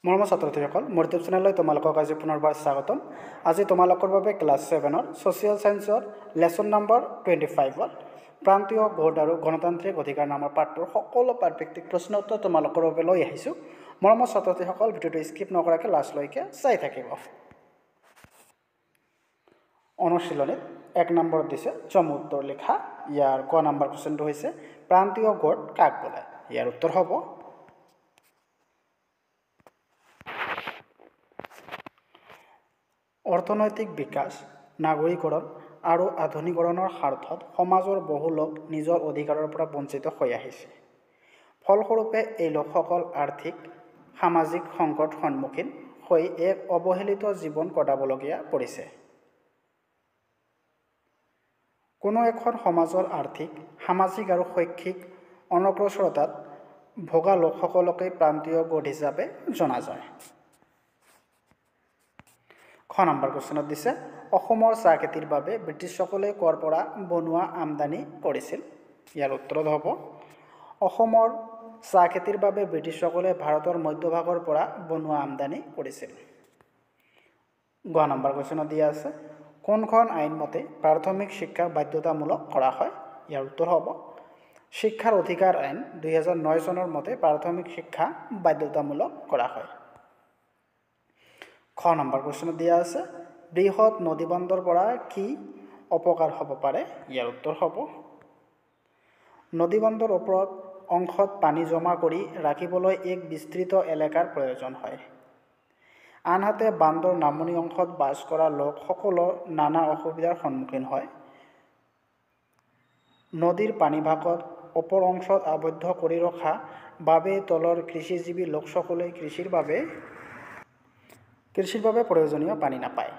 মৰমৰ ছাত্ৰ-ছাত্ৰীসকল, মোৰ ইউটিউব চেনেললৈ তোমালোকক আজি পুনৰবাৰ স্বাগতম। আজি তোমালোকৰ বাবে ক্লাছ 7ৰ ছ'চিয়েল ছায়েন্সৰ লেচন নম্বৰ 25ত প্ৰান্তীয় গট আৰু গণতান্ত্ৰিক অধিকাৰ নামৰ পাঠটোৰ সকলো পাৰফেক্ট প্ৰশ্ন উত্তৰ তোমালোকৰ বাবে লৈ আহিছোঁ। মৰমৰ ছাত্ৰ-ছাত্ৰীসকল, ভিডিঅ'টো স্কিপ নকৰাকৈ লাষ্টলৈকে চাই থাকিব। অনুশীলনীত 1 নম্বৰত দিছে চমু উত্তৰ লিখা। ইয়াৰ ক নম্বৰ কুৱেশ্যনটো হৈছে প্ৰান্তীয় গট কাক বোলায়? ইয়াৰ উত্তৰ হ'ব অৰ্থনৈতিক বিকাশ, নাগৰিকৰণ আৰু আধুনিকৰণৰ স্বাৰ্থত সমাজৰ বহু লোক নিজৰ অধিকাৰৰ পৰা বঞ্চিত হৈ আহিছে। ফলস্বৰূপে এই লোকসকল আৰ্থিক সামাজিক সংকট সন্মুখীন হৈ এক অৱহেলিত জীৱন কটাবলগীয়া পৰিছে। কোনো এখন সমাজৰ আৰ্থিক, সামাজিক আৰু শৈক্ষিক অনগ্ৰসৰতাত ভোগা লোকসকলকে প্ৰান্তীয় গোট হিচাপে জনা যায়। খ নম্বৰ কুৱেশ্যনত দিছে অসমৰ চাহ খেতিৰ বাবে ব্ৰিটিছসকলে কৰ পৰা বনোৱা আমদানি কৰিছিল? ইয়াৰ উত্তৰত হ'ব অসমৰ চাহ খেতিৰ বাবে ব্ৰিটিছসকলে ভাৰতৰ মধ্যভাগৰ পৰা বনোৱা আমদানি কৰিছিল। গ নম্বৰ কুৱেশ্যনত দিয়া আছে কোনখন আইন মতে প্ৰাথমিক শিক্ষা বাধ্যতামূলক কৰা হয়? ইয়াৰ উত্তৰ হ'ব শিক্ষাৰ অধিকাৰ আইন 2009 চনৰ মতে প্ৰাথমিক শিক্ষা বাধ্যতামূলক কৰা হয়। খ নম্বৰ কুৱেশ্যনত দিয়া আছে বৃহৎ নদীবন্দৰ পৰা কি অপকাৰ হ'ব পাৰে? ইয়াৰ উত্তৰ হ'ব নদীবন্দৰ ওপৰত অংশত পানী জমা কৰি ৰাখিবলৈ এক বিস্তৃত এলেকাৰ প্ৰয়োজন হয়। আনহাতে বান্দৰ নামনি অংশত বাস কৰা লোকসকলৰ নানা অসুবিধাৰ সন্মুখীন হয়। নদীৰ পানীভাগত ওপৰ অংশত আবদ্ধ কৰি ৰখা বাবে তলৰ কৃষিজীৱী লোকসকলে কৃষিৰ বাবে প্ৰয়োজনীয় পানী নাপায়।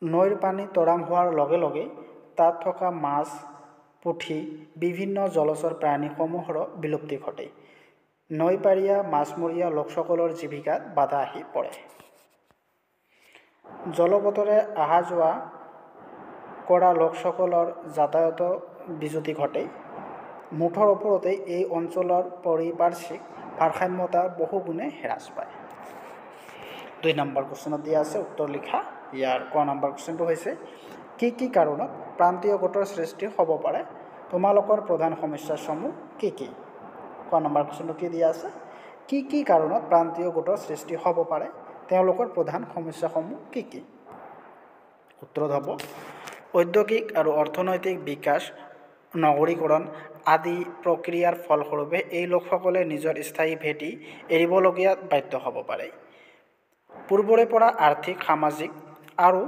নৈৰ পানী তৰাং হোৱাৰ লগে লগে তাত থকা মাছ, পুঠি, বিভিন্ন জলচৰ প্ৰাণীসমূহৰো বিলুপ্তি ঘটে। নৈপাৰীয়া মাছমৰীয়া লোকসকলৰ জীৱিকাত বাধা আহি পৰে। জলপথেৰে অহা যোৱা কৰা লোকসকলৰ যাতায়াত বিজুতি ঘটে। মুঠৰ ওপৰতে এই অঞ্চলৰ পাৰিপাৰ্শ্বিক ভাৰসাম্যতা বহুগুণে হ্ৰাস পায়। 2 নম্বৰ কুৱেশ্যনত দিয়া আছে উত্তৰ লিখা। ইয়াৰ ক নম্বৰ কুৱেশ্যনটো হৈছে কি কাৰণত প্ৰান্তীয় গোটৰ সৃষ্টি হ'ব পাৰে? তোমালোকৰ প্ৰধান সমস্যাসমূহ কি? ক নম্বৰ কুৱেশ্যনটো কি দিয়া আছে কি কাৰণত প্ৰান্তীয় গোটৰ সৃষ্টি হ'ব পাৰে? তেওঁলোকৰ প্ৰধান সমস্যাসমূহ কি? উত্তৰত হ'ব ঔদ্যোগিক আৰু অৰ্থনৈতিক বিকাশ, নগৰীকৰণ আদি প্ৰক্ৰিয়াৰ ফলস্বৰূপে এই লোকসকলে নিজৰ স্থায়ী ভেটি এৰিবলগীয়াত বাধ্য হ'ব পাৰে। পূৰ্বৰে পৰা আৰ্থিক, সামাজিক আৰু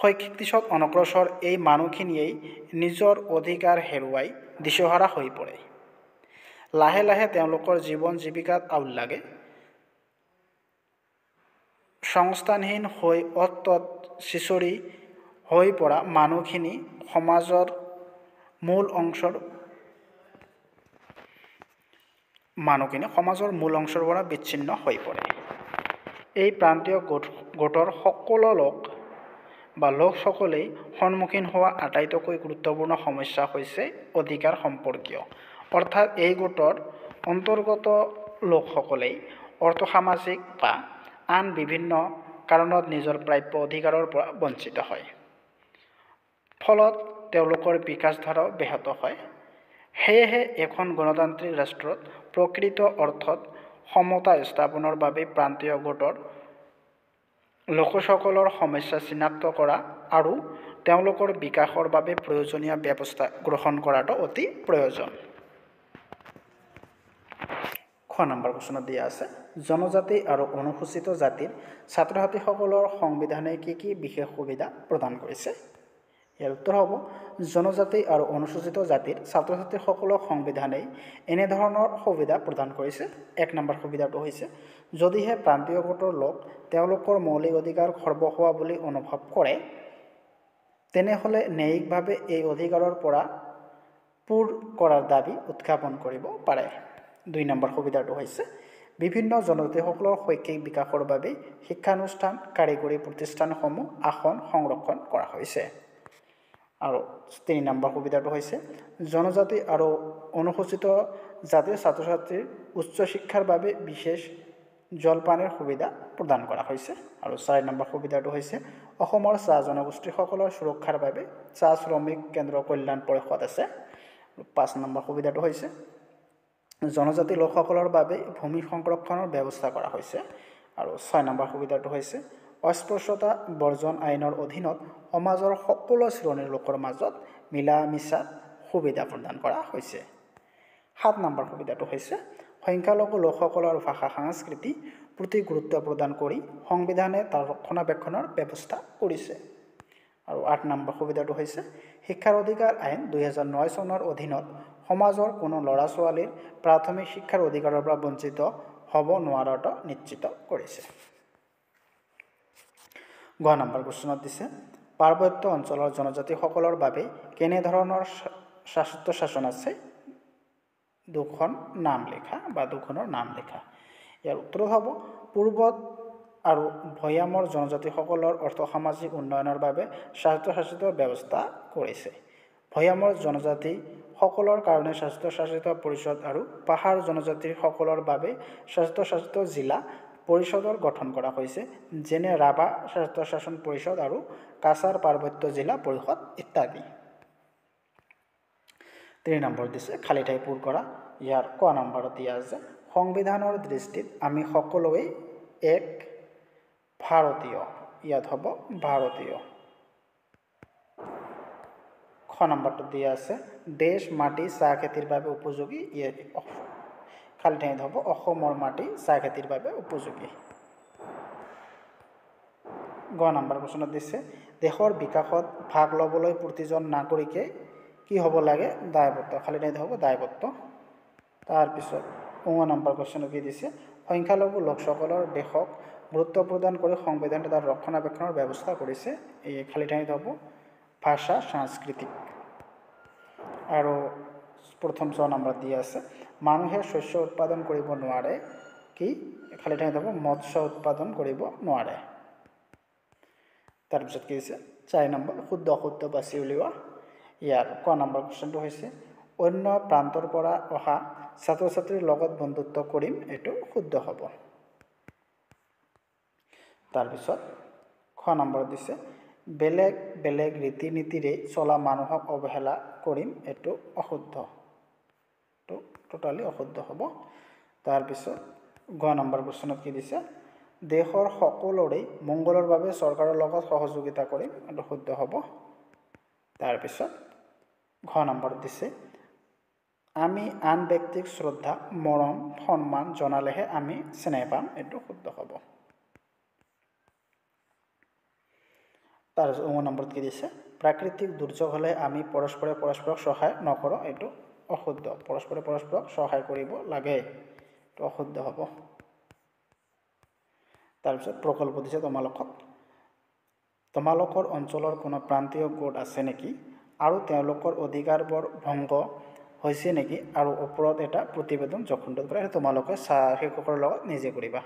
শৈক্ষিক দিশত অনগ্ৰসৰ এই মানুহখিনিয়েই নিজৰ অধিকাৰ হেৰুৱাই দিশহাৰা হৈ পৰে। লাহে লাহে তেওঁলোকৰ জীৱন জীৱিকাত আউল লাগে। সংস্থানহীন হৈ অত-তত চিচৰি হৈ পৰা মানুহখিনি সমাজৰ মূল অংশৰ পৰা বিচ্ছিন্ন হৈ পৰে। এই প্ৰান্তীয় গোটৰ সকলো লোকসকলেই সন্মুখীন হোৱা আটাইতকৈ গুৰুত্বপূৰ্ণ সমস্যা হৈছে অধিকাৰ সম্পৰ্কীয়। অৰ্থাৎ এই গোটৰ অন্তৰ্গত লোকসকলেই অৰ্থ-সামাজিক বা আন বিভিন্ন কাৰণত নিজৰ প্ৰাপ্য অধিকাৰৰ পৰা বঞ্চিত হয়। ফলত তেওঁলোকৰ বিকাশ ধাৰাও ব্যাহত হয়। সেয়েহে এখন গণতান্ত্ৰিক ৰাষ্ট্ৰত প্ৰকৃত অৰ্থত সমতা স্থাপনৰ বাবে প্ৰান্তীয় গোটৰ লোকসকলৰ সমস্যা চিনাক্ত কৰা আৰু তেওঁলোকৰ বিকাশৰ বাবে প্ৰয়োজনীয় ব্যৱস্থা গ্ৰহণ কৰাটো অতি প্ৰয়োজন। খ নম্বৰ কুৱেশ্যনত দিয়া আছে জনজাতি আৰু অনুসূচিত জাতিৰ ছাত্ৰ-ছাত্ৰীসকলৰ সংবিধানে কি বিশেষ সুবিধা প্ৰদান কৰিছে? ইয়াৰ উত্তৰ হ'ব জনজাতি আৰু অনুসূচিত জাতিৰ ছাত্ৰ-ছাত্ৰীসকলক সংবিধানে এনেধৰণৰ সুবিধা প্ৰদান কৰিছে। 1 নম্বৰ সুবিধাটো হৈছে যদিহে প্ৰান্তীয় গোটৰ লোক তেওঁলোকৰ মৌলিক অধিকাৰ খৰ্ব হোৱা বুলি অনুভৱ কৰে তেনেহ'লে ন্যায়িকভাৱে এই অধিকাৰৰ পৰা পূৰ কৰাৰ দাবী উত্থাপন কৰিব পাৰে। 2 নম্বৰ সুবিধাটো হৈছে বিভিন্ন জনজাতিসকলৰ শৈক্ষিক বিকাশৰ বাবে শিক্ষানুষ্ঠান, কাৰিকৰী প্ৰতিষ্ঠানসমূহ আসন সংৰক্ষণ কৰা হৈছে। আৰু 3 নম্বৰ সুবিধাটো হৈছে জনজাতি আৰু অনুসূচিত জাতিৰ ছাত্ৰ-ছাত্ৰীৰ উচ্চ শিক্ষাৰ বাবে বিশেষ জলপানীৰ সুবিধা প্ৰদান কৰা হৈছে। আৰু 4 নম্বৰ সুবিধাটো হৈছে অসমৰ চাহ জনগোষ্ঠীসকলৰ সুৰক্ষাৰ বাবে চাহ শ্ৰমিক কেন্দ্ৰ কল্যাণ পৰিষদ আছে। 5 নম্বৰ সুবিধাটো হৈছে জনজাতি লোকসকলৰ বাবে ভূমি সংৰক্ষণৰ ব্যৱস্থা কৰা হৈছে। আৰু 6 নম্বৰ সুবিধাটো হৈছে অস্পৃশ্যতা বৰ্জন আইনৰ অধীনত সমাজৰ সকলো শ্ৰেণীৰ লোকৰ মাজত মিলা মিছা সুবিধা প্ৰদান কৰা হৈছে। 7 নম্বৰ সুবিধাটো হৈছে সংখ্যালঘু লোকসকলৰ ভাষা সংস্কৃতি প্ৰতি গুৰুত্ব প্ৰদান কৰি সংবিধানে তাৰ ৰক্ষণাবেক্ষণৰ ব্যৱস্থা কৰিছে। আৰু 8 নম্বৰ সুবিধাটো হৈছে শিক্ষাৰ অধিকাৰ আইন 2009 চনৰ অধীনত সমাজৰ কোনো ল'ৰা ছোৱালীৰ প্ৰাথমিক শিক্ষাৰ অধিকাৰৰ পৰা বঞ্চিত হ'ব নোৱাৰাটো নিশ্চিত কৰিছে। গ নম্বৰ কুৱেশ্যনত দিছে পাৰ্বত্য অঞ্চলৰ জনজাতিসকলৰ বাবে কেনেধৰণৰ স্বায়ত্তশাসন আছে, দুখন নাম লিখা বা দুখনৰ নাম লিখা। ইয়াৰ উত্তৰ হ'ব পূৰ্বত আৰু ভৈয়ামৰ জনজাতিসকলৰ অৰ্থ-সামাজিক উন্নয়নৰ বাবে স্বায়ত্তশাসিত ব্যৱস্থা কৰিছে। ভৈয়ামৰ জনজাতিসকলৰ কাৰণে স্বায়ত্তশাসিত পৰিষদ আৰু পাহাৰ জনজাতিসকলৰ বাবে স্বায়ত্তশাসিত জিলা পৰিষদৰ গঠন কৰা হৈছে, যেনে ৰাভা স্বায়ত্তশাসন পৰিষদ আৰু কাছাৰ পাৰ্বত্য জিলা পৰিষদ ইত্যাদি। 3 নম্বৰ দিছে খালী ঠাই পূৰ কৰা। ইয়াৰ ক নম্বৰত দিয়া আছে সংবিধানৰ দৃষ্টিত আমি সকলোৱে এক ভাৰতীয়। ইয়াত হ'ব ভাৰতীয়। খ নম্বৰটো দিয়া আছে দেশ মাটি চাহ খেতিৰ বাবে উপযোগী। খালী ঠাইত হ'ব অসমৰ মাটি চাহ খেতিৰ বাবে উপযোগী। গ নম্বৰ কুৱেশ্যনত দিছে দেশৰ বিকাশত ভাগ ল'বলৈ প্ৰতিজন নাগৰিকে কি হ'ব লাগে, দায়বদ্ধ। খালী ঠাইত হ'ব দায়বদ্ধ। তাৰপিছত 9 নম্বৰ কুৱেশ্যনত কি দিছে সংখ্যালঘু লোকসকলৰ দেশক গুৰুত্ব প্ৰদান কৰি সংবিধানে তাৰ ৰক্ষণাবেক্ষণৰ ব্যৱস্থা কৰিছে। এই খালী ঠাইত হ'ব ভাষা সাংস্কৃতিক। আৰু প্ৰথম 6 নম্বৰত দিয়া আছে মানুহে শস্য উৎপাদন কৰিব নোৱাৰে কি, খালী ঠাইত হ'ব মৎস্য উৎপাদন কৰিব নোৱাৰে। তাৰপিছত কি হৈছে 4 নম্বৰ শুদ্ধ অশুদ্ধ বাছি উলিওৱা। ইয়াৰ ক নম্বৰ কুৱেশ্যনটো হৈছে অন্য প্ৰান্তৰ পৰা অহা ছাত্ৰ ছাত্ৰীৰ লগত বন্ধুত্ব কৰিম, এইটো শুদ্ধ হ'ব। তাৰপিছত খ নম্বৰত দিছে বেলেগ বেলেগ ৰীতি নীতিৰে চলা মানুহক অৱহেলা কৰিম, এইটো অশুদ্ধ, এইটো টোটালি অশুদ্ধ হ'ব। তাৰপিছত গ নম্বৰ কুৱেশ্যনত কি দিছে দেশৰ সকলোৰে মংগলৰ বাবে চৰকাৰৰ লগত সহযোগিতা কৰিম, এইটো শুদ্ধ হ'ব। তাৰপিছত ঘ নম্বৰত দিছে আমি আন ব্যক্তিক শ্ৰদ্ধা মৰম সন্মান জনালেহে আমি স্নেহ পাম, এইটো শুদ্ধ হ'ব। তাৰপিছত 9 নম্বৰত কি দিছে প্ৰাকৃতিক দুৰ্যোগ হ'লে আমি পৰস্পৰে পৰস্পৰক সহায় নকৰোঁ, এইটো অশুদ্ধ। পৰস্পৰে পৰস্পৰক সহায় কৰিব লাগে, এইটো অশুদ্ধ হ'ব। তাৰপিছত প্ৰকল্প দিছে তোমালোকৰ অঞ্চলৰ কোনো প্ৰান্তীয় গোট আছে নেকি আৰু তেওঁলোকৰ অধিকাৰবোৰ ভংগ হৈছে নেকি, আৰু ওপৰত এটা প্ৰতিবেদন যখন কৰা তোমালোকে শিক্ষকৰ লগত নিজে কৰিবা।